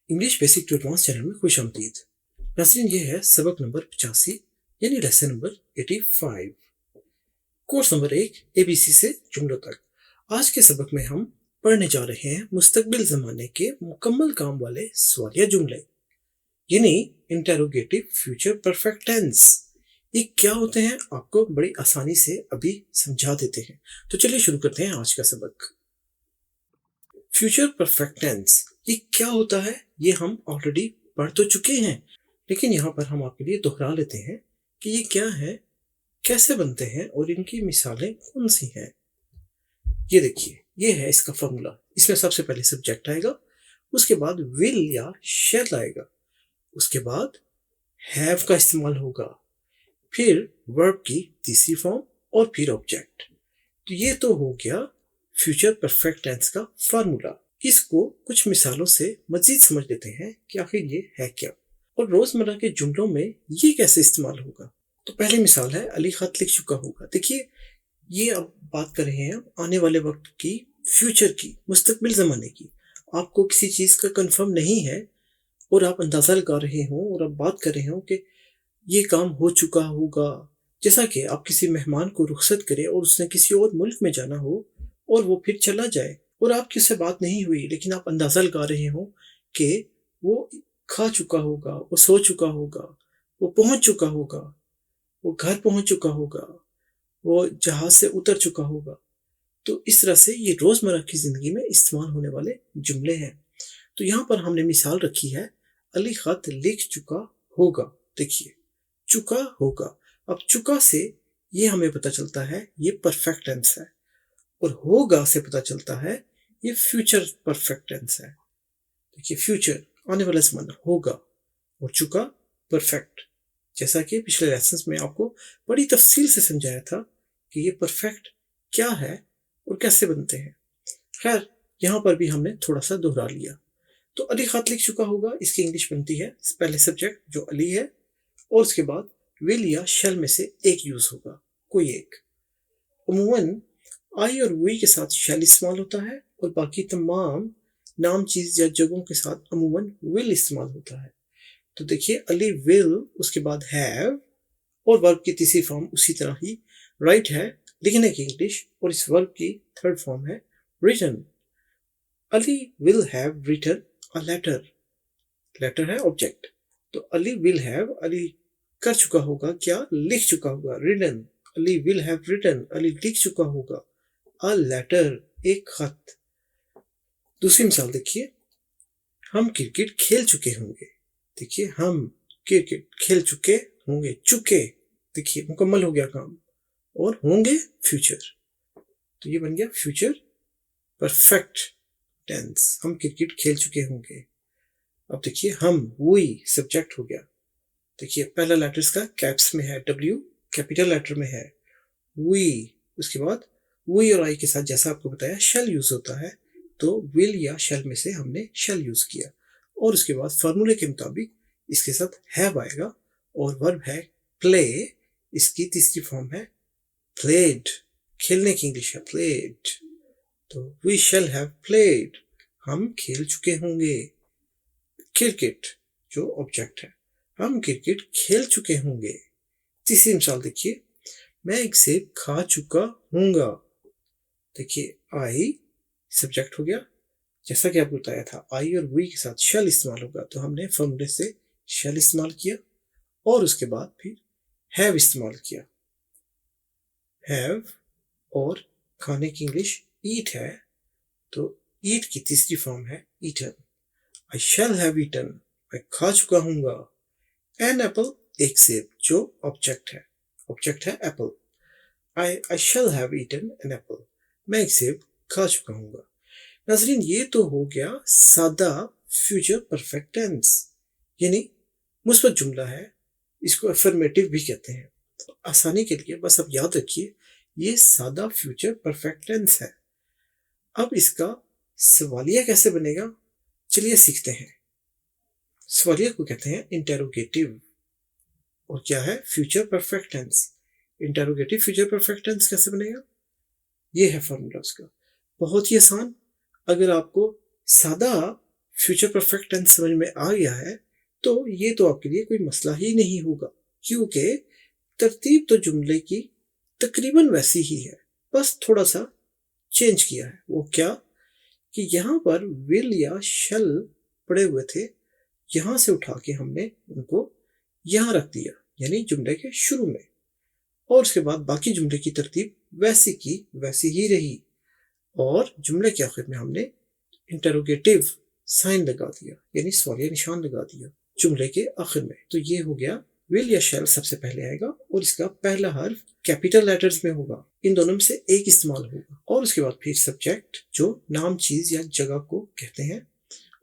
English basic to advance channel में खुश आमदीद। नाज़रीन, ये है सबक नंबर 85 यानी lesson number 85, course number 1 ABC से जुमलों तक। आज के सबक में हम पढ़ने जा रहे हैं मुस्तकबिल ज़माने के मुकम्मल काम वाले सवालिया जुमले यानी इंटेरोगेटिव फ्यूचर परफेक्ट टेंस। ये क्या होते हैं आपको बड़ी आसानी से अभी समझा देते हैं। तो चलिए शुरू करते हैं आज का सबक। फ्यूचर परफेक्ट टेंस ये क्या होता है ये हम ऑलरेडी पढ़ तो चुके हैं, लेकिन यहाँ पर हम आपके लिए दोहरा लेते हैं कि ये क्या है, कैसे बनते हैं और इनकी मिसालें कौन सी हैं। ये देखिए, ये है इसका फॉर्मूला। इसमें सबसे पहले सब्जेक्ट आएगा, उसके बाद विल या शैल आएगा, उसके बाद हैव का इस्तेमाल होगा, फिर वर्ब की तीसरी फॉर्म और फिर ऑब्जेक्ट। तो ये तो हो गया फ्यूचर परफेक्ट टेंस का फार्मूला। इसको कुछ मिसालों से मजीद समझ लेते हैं कि आखिर ये है क्या और रोजमर्रा के जुमलों में ये कैसे इस्तेमाल होगा। तो पहली मिसाल है, अली खत लिख चुका होगा। देखिए, ये अब बात कर रहे हैं आने वाले वक्त की, फ्यूचर की, मुस्तकबिल ज़माने की। आपको किसी चीज़ का कंफर्म नहीं है और आप अंदाज़ा लगा रहे हो और आप बात कर रहे हो कि ये काम हो चुका होगा। जैसा कि आप किसी मेहमान को रुखसत करें और उसने किसी और मुल्क में जाना हो और वो फिर चला जाए और आपकी उससे बात नहीं हुई, लेकिन आप अंदाज़ा लगा रहे हो कि वो खा चुका होगा, वो सो चुका होगा, वो पहुंच चुका होगा, वो घर पहुंच चुका होगा, वो जहाज से उतर चुका होगा। तो इस तरह से ये रोज़मर्रा की ज़िंदगी में इस्तेमाल होने वाले जुमले हैं। तो यहाँ पर हमने मिसाल रखी है, अली खत लिख चुका होगा। देखिए, चुका होगा। अब चुका से ये हमें पता चलता है ये परफेक्ट टेंस है, और होगा से पता चलता है ये फ्यूचर परफेक्ट टेंस है। देखिए, फ्यूचर आने वाला ज़माना होगा और चुका परफेक्ट। जैसा कि पिछले लेसन्स में आपको बड़ी तफसील से समझाया था कि ये परफेक्ट क्या है और कैसे बनते हैं। खैर, यहाँ पर भी हमने थोड़ा सा दोहरा लिया। तो अली खत लिख चुका होगा, इसकी इंग्लिश बनती है पहले सब्जेक्ट जो अली है और उसके बाद विल या शैल में से एक यूज होगा, कोई एक। अमूमन आई और वी के साथ शैल इस्तेमाल होता है और बाकी तमाम नाम, चीज या जगहों के साथ अमूमन विल इस्तेमाल होता है। तो देखिए, अली विल, उसके बाद हैव और वर्ब की तीसरी फॉर्म उसी तरह ही राइट है लिखने की इंग्लिश, और इस वर्ब की थर्ड फॉर्म है written. Ali will have written a letter. Letter है ऑब्जेक्ट। तो अली विल हैव, अली कर चुका होगा क्या, लिख चुका होगा, written. Ali will have written, Ali लिख चुका होगा अ लेटर, एक खत। दूसरी मिसाल देखिए, हम क्रिकेट खेल चुके होंगे। देखिए, हम क्रिकेट खेल चुके होंगे, चुके, देखिए मुकम्मल हो गया काम, और होंगे फ्यूचर। तो ये बन गया फ्यूचर परफेक्ट टेंस, हम क्रिकेट खेल चुके होंगे। अब देखिए, हम वही सब्जेक्ट हो गया। देखिए, पहला लेटर इसका कैप्स में है, W कैपिटल लेटर में है, वी। उसके बाद वी और आई के साथ जैसा आपको बताया शेल यूज होता है, तो विल या शेल में से हमने शेल यूज किया, और उसके बाद फार्मूले के मुताबिक इसके साथ हैव आएगा और वर्ब है प्ले, इसकी तीसरी फॉर्म है प्लेड। खेलने की इंग्लिश है प्लेड। तो वी शेल हैव प्लेड, हम खेल चुके होंगे। क्रिकेट जो ऑब्जेक्ट है, हम क्रिकेट खेल चुके होंगे। तीसरी मिसाल देखिए, मैं एक सेब खा चुका हूंगा। देखिए, आई सब्जेक्ट हो गया, जैसा कि आपको बताया था आई और वी के साथ शेल इस्तेमाल होगा, तो हमने फॉर्मूले से शेल इस्तेमाल किया और उसके बाद फिर हैव इस्तेमाल किया। हैव और खाने की इंग्लिश ईट है, तो ईट की तीसरी फॉर्म है eaten. I shall have eaten, मैं खा चुका हूंगा एन एप्पल, एक सेब जो ऑब्जेक्ट है, ऑब्जेक्ट है apple. I shall have eaten an apple, मैं एक सेब खा चुका हूंगा। नाजरीन, ये तो हो गया सादा फ्यूचर परफेक्ट टेंस, यानी मुस्बत जुमला है, इसको अफर्मेटिव भी कहते हैं। तो आसानी के लिए बस अब याद रखिए, ये सादा फ्यूचर परफेक्ट टेंस है। अब इसका सवालिया कैसे बनेगा, चलिए सीखते हैं। सवालिया को कहते हैं इंटेरोगेटिव, और क्या है future perfect tense. Interrogative future perfect tense कैसे बनेगा, ये है फॉर्मूला उसका, बहुत ही आसान। अगर आपको सादा फ्यूचर परफेक्ट टेंस समझ में आ गया है तो ये तो आपके लिए कोई मसला ही नहीं होगा, क्योंकि तरतीब तो जुमले की तकरीबन वैसी ही है, बस थोड़ा सा चेंज किया है। वो क्या कि यहाँ पर विल या शैल पड़े हुए थे, यहाँ से उठा के हमने उनको यहाँ रख दिया, यानी जुमले के शुरू में, और उसके बाद बाकी जुमले की तरतीब वैसी की वैसी ही रही, और जुमले के आखिर में हमने इंटरोगेटिव साइन लगा दिया, यानी सवालिया निशान लगा दिया जुमले के आखिर में। तो ये हो गया विल या शैल सबसे पहले आएगा और इसका पहला हर्फ कैपिटल लेटर्स में होगा, इन दोनों में से एक इस्तेमाल होगा, और उसके बाद फिर सब्जेक्ट जो नाम चीज या जगह को कहते हैं,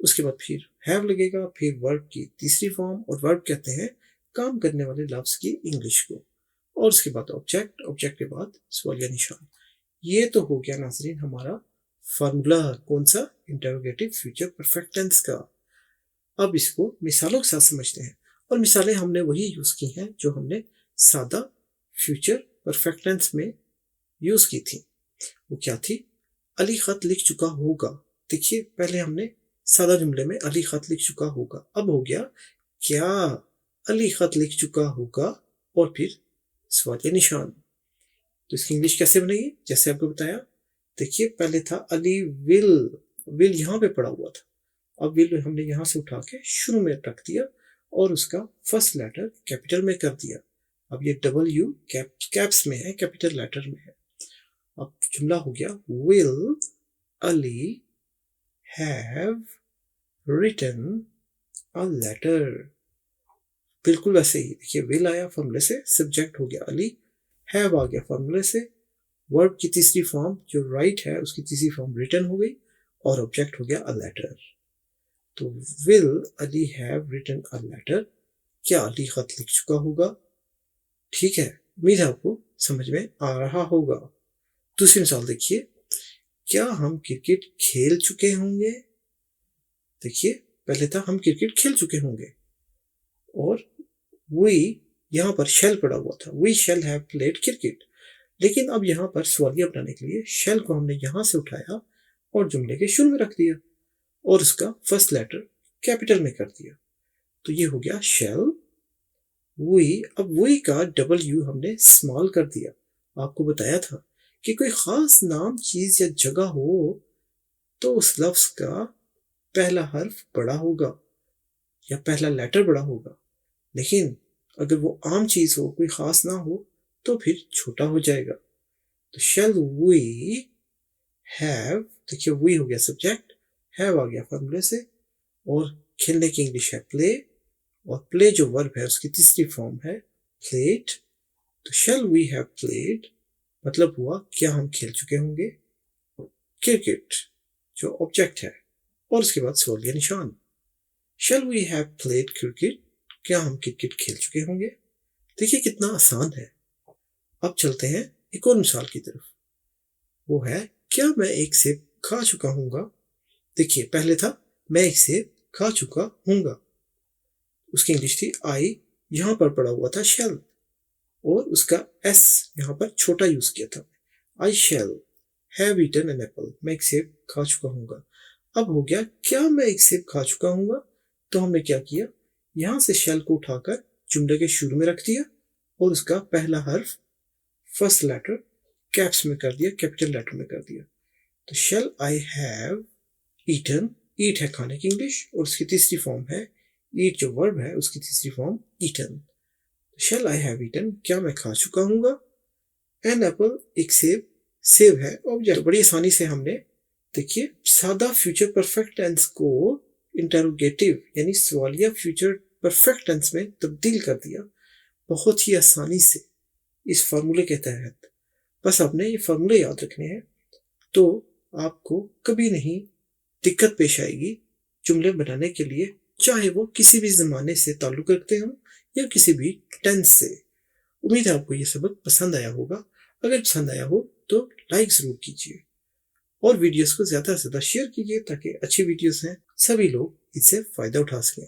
उसके बाद फिर हैव लगेगा, फिर वर्ब की तीसरी फॉर्म, और वर्ब कहते हैं काम करने वाले लफ्ज की इंग्लिश को, और उसके बाद ऑब्जेक्ट, ऑब्जेक्ट के बाद सवालिया निशान। ये तो हो गया नाज़रीन हमारा फार्मूला, कौन सा, इंटरोगेटिव फ्यूचर परफेक्ट टेंस का। अब इसको मिसालों के साथ समझते हैं, और मिसालें हमने वही यूज की हैं जो हमने सादा फ्यूचर परफेक्ट टेंस में यूज की थी। वो क्या थी, अली खत लिख चुका होगा। देखिए पहले हमने सादा जुमले में अली खत लिख चुका होगा, अब हो गया क्या अली खत लिख चुका होगा, और फिर सवालिया निशान। तो इसकी इंग्लिश कैसे बनेगी, जैसे आपको बताया, देखिए पहले था अली विल, विल यहाँ पे पड़ा हुआ था, अब विल हमने यहाँ से उठा के शुरू में रख दिया और उसका फर्स्ट लेटर कैपिटल में कर दिया। अब ये W कैप्स में है, कैपिटल लेटर में है। अब जुमला हो गया will Ali have written a letter. बिल्कुल वैसे ही, देखिए विल आया फॉर्मूले से, सब्जेक्ट हो गया अली, हैव आ गया फॉर्मूले से, वर्ब की तीसरी फॉर्म जो राइट है उसकी तीसरी फॉर्म रिटन हो गई, और ऑब्जेक्ट हो गया अ लेटर। तो will Ali have written a letter, क्या अली खत लिख चुका होगा। ठीक है, उम्मीद है आपको समझ में आ रहा होगा। दूसरी मिसाल देखिए, क्या हम क्रिकेट खेल चुके होंगे। देखिए पहले था हम क्रिकेट खेल चुके होंगे, और वी यहाँ पर शेल पड़ा हुआ था, we shall have played cricket, लेकिन अब यहाँ पर सवालिया बनाने के लिए शेल को हमने यहाँ से उठाया और जुमले के शुरू में रख दिया, और उसका फर्स्ट लेटर कैपिटल में कर दिया। तो ये हो गया शेल वी। अब वी का W हमने स्मॉल कर दिया। आपको बताया था कि कोई खास नाम चीज या जगह हो तो उस लफ्ज का पहला हर्फ बड़ा होगा या पहला लेटर बड़ा होगा, लेकिन अगर वो आम चीज हो, कोई खास ना हो, तो फिर छोटा हो जाएगा। तो शेल वी हैव, देखिए वी हो गया सब्जेक्ट, हैव आ गया फॉर्मूले से, और खेलने की इंग्लिश है प्ले, और प्ले जो वर्ब है उसकी तीसरी फॉर्म है प्लेड। तो शेल वी हैव प्लेड मतलब हुआ क्या हम खेल चुके होंगे क्रिकेट, जो ऑब्जेक्ट है, और उसके बाद सवालिया निशान। Shall we have played cricket, क्या हम क्रिकेट खेल चुके होंगे। देखिए कितना आसान है। अब चलते हैं एक और मिसाल की तरफ, वो है क्या मैं एक सेब खा चुका हूंगा। देखिए पहले था मैं एक सेब खा चुका हूंगा, उसकी इंग्लिश थी आई, यहां पर पड़ा हुआ था शेल, और उसका एस यहां पर छोटा यूज किया था, I shall have eaten an apple, मैं एक सेब खा चुका हूंगा। अब हो गया क्या मैं एक सेब खा चुका हूंगा, तो हमने क्या किया, यहां से शेल को उठाकर जुमले के शुरू में रख दिया, और उसका पहला हर्फ फर्स्ट लेटर कैप्स में कर दिया, कैपिटल लेटर में कर दिया। तो शेल आई हैव ईटन, ईट है खाने की इंग्लिश, और उसकी तीसरी फॉर्म है ईट जो वर्ब है उसकी तीसरी form eaten. Shall I have eaten, क्या मैं खा चुका हूंगा। एन एप्पल, एक सेब, सेब है ऑब्जेक्ट। तो बड़ी आसानी से हमने देखिए सादा फ्यूचर परफेक्ट टेंस को इंटरोगेटिव यानी सवालिया फ्यूचर परफेक्ट टेंस में तब्दील कर दिया, बहुत ही आसानी से इस फार्मूले के तहत। बस आपने ये फार्मूले याद रखने हैं तो आपको कभी नहीं दिक्कत पेश आएगी जुमले बनाने के लिए, चाहे वो किसी भी जमाने से ताल्लुक रखते हो या किसी भी टेंस से। उम्मीद है आपको ये सबक पसंद आया होगा। अगर पसंद आया हो तो लाइक जरूर कीजिए और वीडियोस को ज्यादा से ज्यादा शेयर कीजिए ताकि अच्छी वीडियोस हैं सभी लोग इससे फायदा उठा सकें।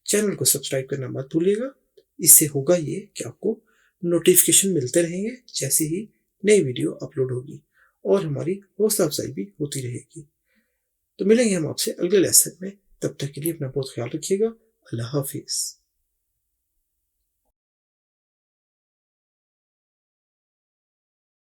चैनल को सब्सक्राइब करना मत भूलिएगा, इससे होगा ये कि आपको नोटिफिकेशन मिलते रहेंगे जैसे ही नई वीडियो अपलोड होगी और हमारी हौसला अफजाई भी होती रहेगी। तो मिलेंगे हम आपसे अगले लेसन में, तब तक के लिए अपना बहुत ख्याल रखिएगा। अल्लाह हाफिज़।